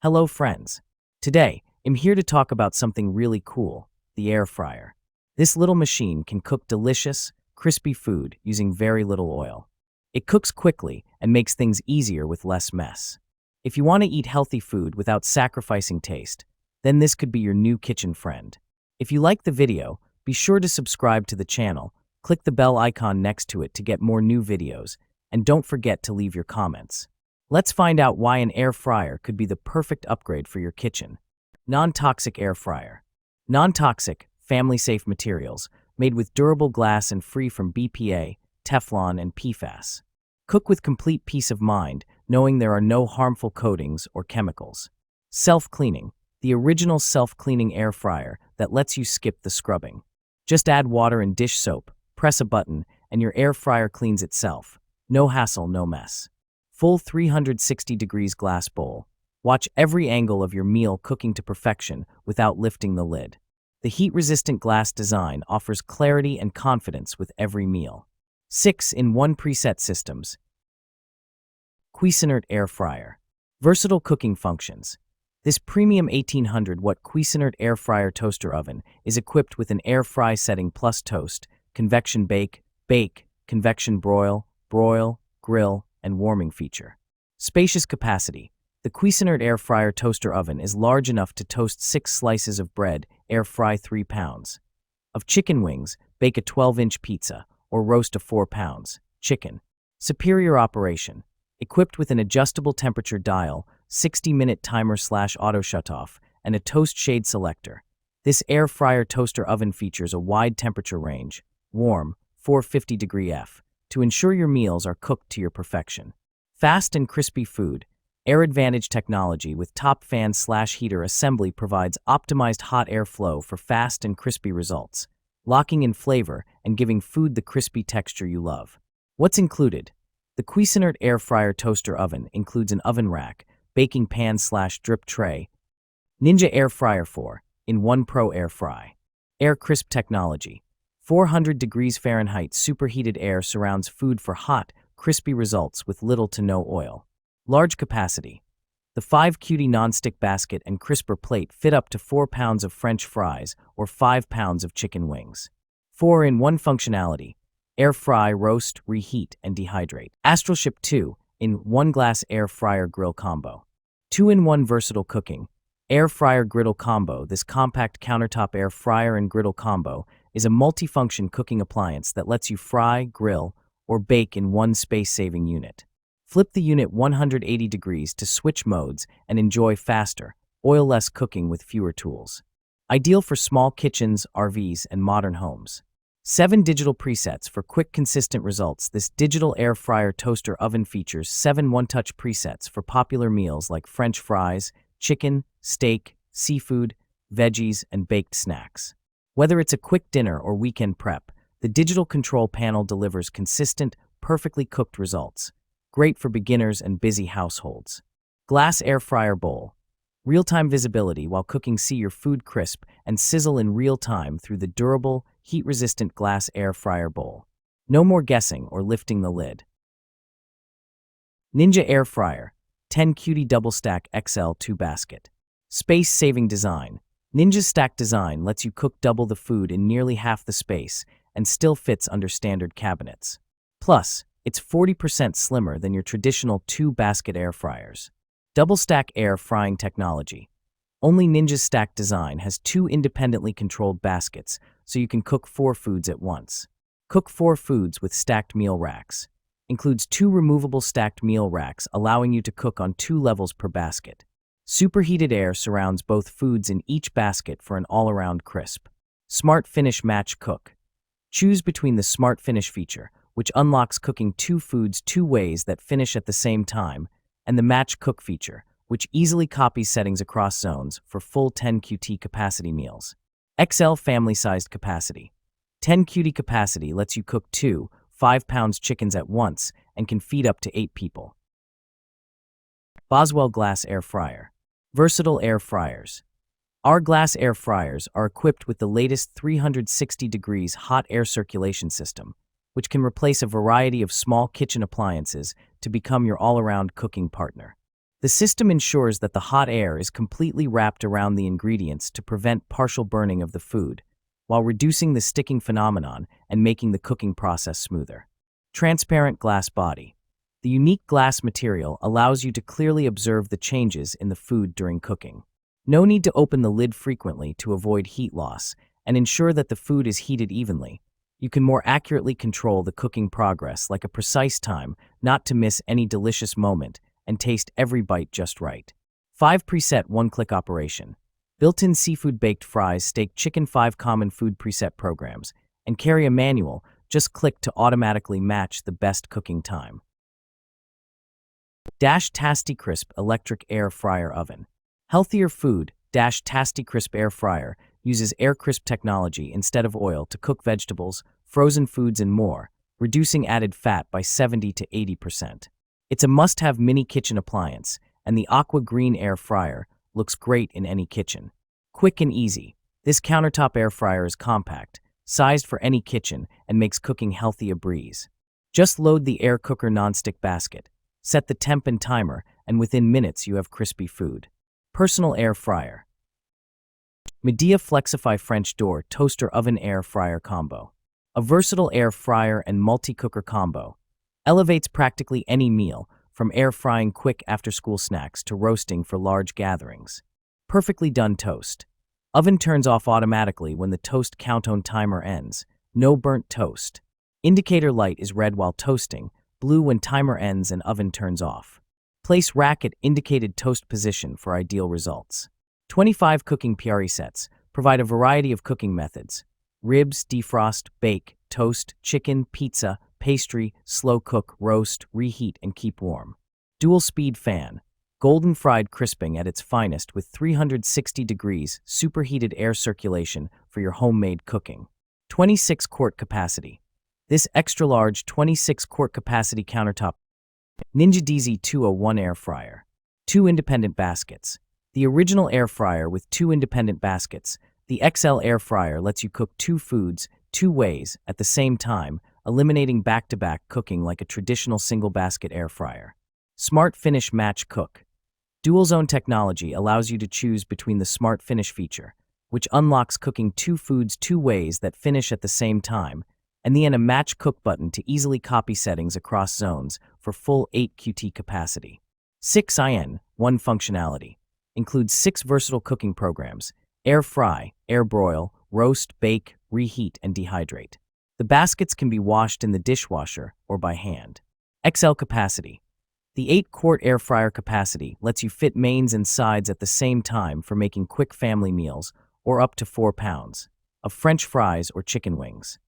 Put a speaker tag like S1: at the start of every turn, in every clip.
S1: Hello friends. Today, I'm here to talk about something really cool, the air fryer. This little machine can cook delicious, crispy food using very little oil. It cooks quickly and makes things easier with less mess. If you want to eat healthy food without sacrificing taste, then this could be your new kitchen friend. If you like the video, be sure to subscribe to the channel, click the bell icon next to it to get more new videos, and don't forget to leave your comments. Let's find out why an air fryer could be the perfect upgrade for your kitchen. Non-toxic air fryer. Non-toxic, family-safe materials, made with durable glass and free from BPA, Teflon, and PFAS. Cook with complete peace of mind, knowing there are no harmful coatings or chemicals. Self-cleaning. The original self-cleaning air fryer that lets you skip the scrubbing. Just add water and dish soap, press a button, and your air fryer cleans itself. No hassle, no mess. Full 360 degrees glass bowl. Watch every angle of your meal cooking to perfection without lifting the lid. The heat-resistant glass design offers clarity and confidence with every meal. 6-in-1 preset systems. Cuisinart air fryer. Versatile cooking functions. This premium 1800-watt Cuisinart air fryer toaster oven is equipped with an air fry setting plus toast, convection bake, convection broil, grill, and warming feature. Spacious capacity. The Cuisinart air fryer toaster oven is large enough to toast 6 slices of bread, air fry 3 pounds. Of chicken wings, bake a 12-inch pizza, or roast a 4 pounds chicken. Superior operation. Equipped with an adjustable temperature dial, 60-minute timer/auto shutoff, and a toast shade selector. This air fryer toaster oven features a wide temperature range, warm, 450 F, to ensure your meals are cooked to your perfection. Fast and crispy food. Air Advantage technology with top fan/heater assembly provides optimized hot air flow for fast and crispy results, locking in flavor and giving food the crispy texture you love. What's included? The Cuisinart air fryer toaster oven includes an oven rack, baking pan/drip tray, Ninja air fryer 4-in-1 Pro air fry. Air crisp technology. 400 degrees Fahrenheit superheated air surrounds food for hot, crispy results with little to no oil. Large capacity. The 5-cutie non-stick basket and crisper plate fit up to 4 pounds of French fries or 5 pounds of chicken wings. 4-in-1 functionality. Air fry, roast, reheat, and dehydrate. AstralShip 2-in-1 glass air fryer grill combo. 2-in-1 versatile cooking. Air fryer griddle combo. This compact countertop air fryer and griddle combo is a multifunction cooking appliance that lets you fry, grill, or bake in one space-saving unit. Flip the unit 180 degrees to switch modes and enjoy faster, oil-less cooking with fewer tools. Ideal for small kitchens, RVs, and modern homes. 7 digital presets for quick, consistent results. This digital air fryer toaster oven features 7 one-touch presets for popular meals like French fries, chicken, steak, seafood, veggies, and baked snacks. Whether it's a quick dinner or weekend prep, the digital control panel delivers consistent, perfectly cooked results. Great for beginners and busy households. Glass air fryer bowl. Real-time visibility while cooking. See your food crisp and sizzle in real time through the durable, heat-resistant glass air fryer bowl. No more guessing or lifting the lid. Ninja air fryer. 10-cutie double stack XL 2 basket. Space-saving design. Ninja's stack design lets you cook double the food in nearly half the space and still fits under standard cabinets. Plus, it's 40% slimmer than your traditional 2-basket air fryers. Double stack air frying technology. Only Ninja's stack design has 2 independently controlled baskets, so you can cook 4 foods at once. Cook 4 foods with stacked meal racks. Includes 2 removable stacked meal racks, allowing you to cook on 2 levels per basket. Superheated air surrounds both foods in each basket for an all-around crisp. Smart Finish Match Cook. Choose between the Smart Finish feature, which unlocks cooking 2 foods 2 ways that finish at the same time, and the Match Cook feature, which easily copies settings across zones for full 10-QT capacity meals. XL family-sized capacity. 10-QT capacity lets you cook 2 5-pound chickens at once and can feed up to 8 people. Boswell glass air fryer. Versatile air fryers. Our glass air fryers are equipped with the latest 360 degrees hot air circulation system, which can replace a variety of small kitchen appliances to become your all-around cooking partner. The system ensures that the hot air is completely wrapped around the ingredients to prevent partial burning of the food, while reducing the sticking phenomenon and making the cooking process smoother. Transparent glass body. The unique glass material allows you to clearly observe the changes in the food during cooking. No need to open the lid frequently to avoid heat loss and ensure that the food is heated evenly. You can more accurately control the cooking progress, like a precise time, not to miss any delicious moment, and taste every bite just right. 5 preset one-click operation. Built-in seafood baked fries, steak, chicken. 5 common food preset programs, and carry a manual. Just click to automatically match the best cooking time. Tasty Crisp Electric Air Fryer Oven. Healthier food. Tasty Crisp Air Fryer uses air crisp technology instead of oil to cook vegetables, frozen foods, and more, reducing added fat by 70 to 80%. It's a must-have mini kitchen appliance, and the aqua green air fryer looks great in any kitchen. Quick and easy. This countertop air fryer is compact, sized for any kitchen, and makes cooking healthy a breeze. Just load the air cooker nonstick basket, set the temp and timer, and within minutes you have crispy food. Personal air fryer. Medea Flexify French Door Toaster Oven Air Fryer Combo. A versatile air fryer and multi-cooker combo. Elevates practically any meal, from air frying quick after-school snacks to roasting for large gatherings. Perfectly done toast. Oven turns off automatically when the toast countdown timer ends. No burnt toast. Indicator light is red while toasting, blue when timer ends and oven turns off. Place rack at indicated toast position for ideal results. 25 cooking presets provide a variety of cooking methods: ribs, defrost, bake, toast, chicken, pizza, pastry, slow cook, roast, reheat, and keep warm. Dual speed fan. Golden fried crisping at its finest with 360 degrees superheated air circulation for your homemade cooking. 26 quart capacity. This extra-large 26-quart capacity countertop. Ninja DZ201 Air Fryer. 2 independent baskets. The original air fryer with 2 independent baskets. The XL air fryer lets you cook 2 foods 2 ways at the same time, eliminating back-to-back cooking like a traditional single-basket air fryer. Smart Finish Match Cook. Dual Zone technology allows you to choose between the Smart Finish feature, which unlocks cooking 2 foods 2 ways that finish at the same time, and then a Match Cook button to easily copy settings across zones for full 8 QT capacity. 6in 1 functionality. Includes 6 versatile cooking programs: air fry, air broil, roast, bake, reheat, and dehydrate. The baskets can be washed in the dishwasher or by hand. XL capacity. The 8-quart air fryer capacity lets you fit mains and sides at the same time for making quick family meals, or up to 4 pounds of French fries or chicken wings.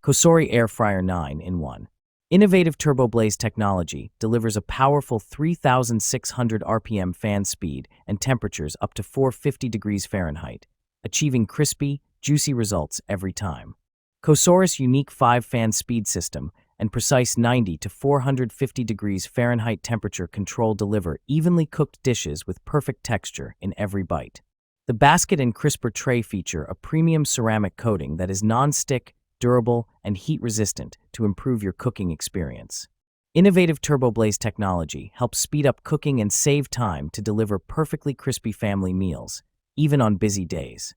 S1: Cosori Air Fryer 9-in-1. Innovative TurboBlaze technology delivers a powerful 3,600 RPM fan speed and temperatures up to 450 degrees Fahrenheit, achieving crispy, juicy results every time. Cosori's unique 5-fan speed system and precise 90 to 450 degrees Fahrenheit temperature control deliver evenly cooked dishes with perfect texture in every bite. The basket and crisper tray feature a premium ceramic coating that is non-stick, durable, and heat-resistant to improve your cooking experience. Innovative TurboBlaze technology helps speed up cooking and save time to deliver perfectly crispy family meals, even on busy days.